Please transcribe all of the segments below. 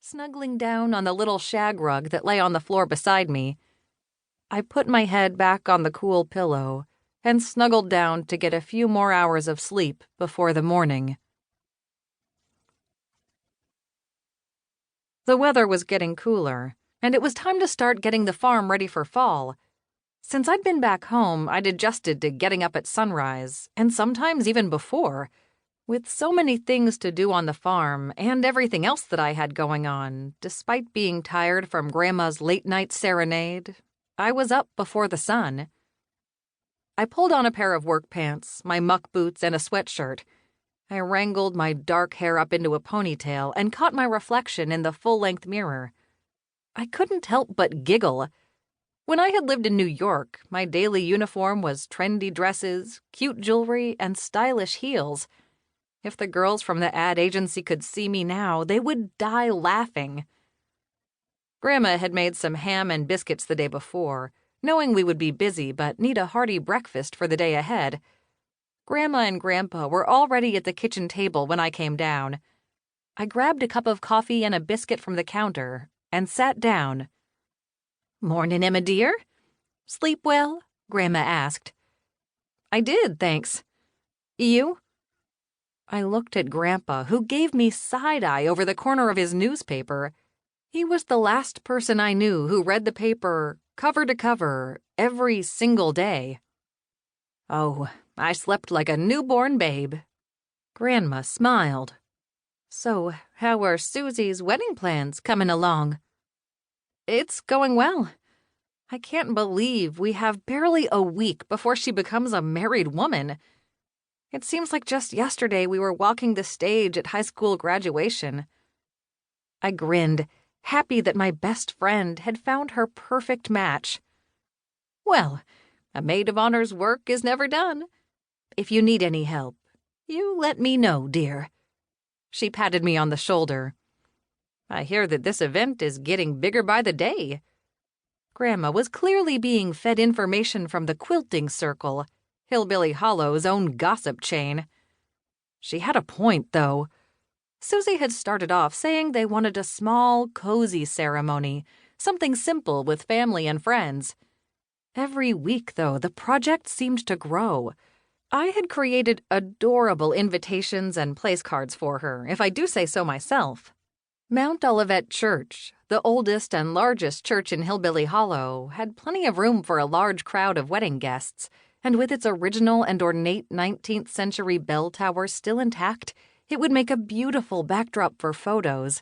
snuggling down on the little shag rug that lay on the floor beside me. I put my head back on the cool pillow and snuggled down to get a few more hours of sleep before the morning. The weather was getting cooler, and it was time to start getting the farm ready for fall. Since I'd been back home, I'd adjusted to getting up at sunrise, and sometimes even before. With so many things to do on the farm and everything else that I had going on, despite being tired from Grandma's late-night serenade, I was up before the sun. I pulled on a pair of work pants, my muck boots, and a sweatshirt. I wrangled my dark hair up into a ponytail and caught my reflection in the full-length mirror. I couldn't help but giggle. When I had lived in New York, my daily uniform was trendy dresses, cute jewelry, and stylish heels. If the girls from the ad agency could see me now, they would die laughing. Grandma had made some ham and biscuits the day before, knowing we would be busy but need a hearty breakfast for the day ahead. Grandma and Grandpa were already at the kitchen table when I came down. I grabbed a cup of coffee and a biscuit from the counter and sat down. "Mornin', Emma dear. Sleep well?" Grandma asked. "I did, thanks. You?" I looked at Grandpa, who gave me side-eye over the corner of his newspaper. He was the last person I knew who read the paper cover to cover every single day. "Oh, I slept like a newborn babe." Grandma smiled. "So, how are Susie's wedding plans coming along?" "It's going well. I can't believe we have barely a week before she becomes a married woman. It seems like just yesterday we were walking the stage at high school graduation." I grinned, happy that my best friend had found her perfect match. "Well, a maid of honor's work is never done. If you need any help, you let me know, dear." She patted me on the shoulder. "I hear that this event is getting bigger by the day." Grandma was clearly being fed information from the quilting circle, Hillbilly Hollow's own gossip chain. She had a point, though. Susie had started off saying they wanted a small, cozy ceremony, something simple with family and friends. Every week, though, the project seemed to grow. I had created adorable invitations and place cards for her, if I do say so myself. Mount Olivet Church, the oldest and largest church in Hillbilly Hollow, had plenty of room for a large crowd of wedding guests, and with its original and ornate 19th century bell tower still intact, it would make a beautiful backdrop for photos.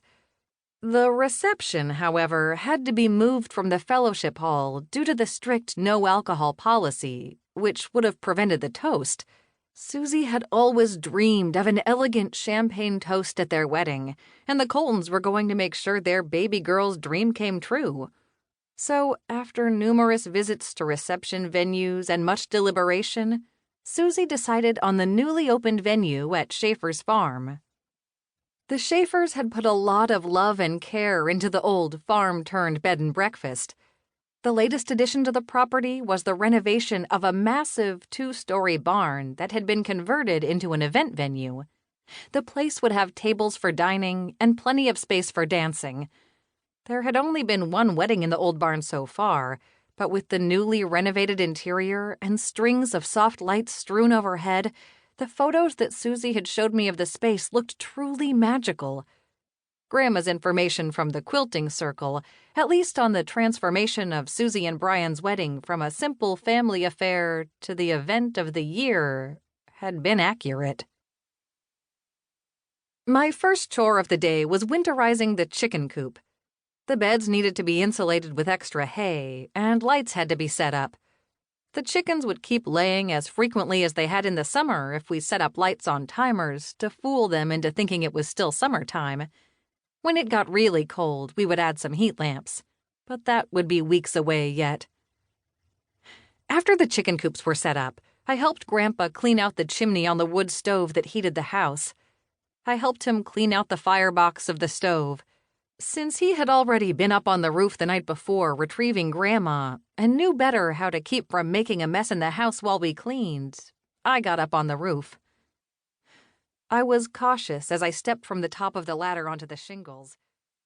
The reception, however, had to be moved from the fellowship hall due to the strict no-alcohol policy, which would have prevented the toast. Susie had always dreamed of an elegant champagne toast at their wedding, and the Coltons were going to make sure their baby girl's dream came true. So, after numerous visits to reception venues and much deliberation, Susie decided on the newly opened venue at Schaefer's farm. The Schaefers had put a lot of love and care into the old farm-turned-bed-and-breakfast. The latest addition to the property was the renovation of a massive 2-story barn that had been converted into an event venue. The place would have tables for dining and plenty of space for dancing. There had only been one wedding in the old barn so far, but with the newly renovated interior and strings of soft lights strewn overhead, the photos that Susie had showed me of the space looked truly magical. Grandma's information from the quilting circle, at least on the transformation of Susie and Brian's wedding from a simple family affair to the event of the year, had been accurate. My first chore of the day was winterizing the chicken coop. The beds needed to be insulated with extra hay, and lights had to be set up. The chickens would keep laying as frequently as they had in the summer if we set up lights on timers to fool them into thinking it was still summertime. When it got really cold, we would add some heat lamps, but that would be weeks away yet. After the chicken coops were set up, I helped Grandpa clean out the chimney on the wood stove that heated the house. I helped him clean out the firebox of the stove. Since he had already been up on the roof the night before retrieving Grandma and knew better how to keep from making a mess in the house while we cleaned, I got up on the roof. I was cautious as I stepped from the top of the ladder onto the shingles.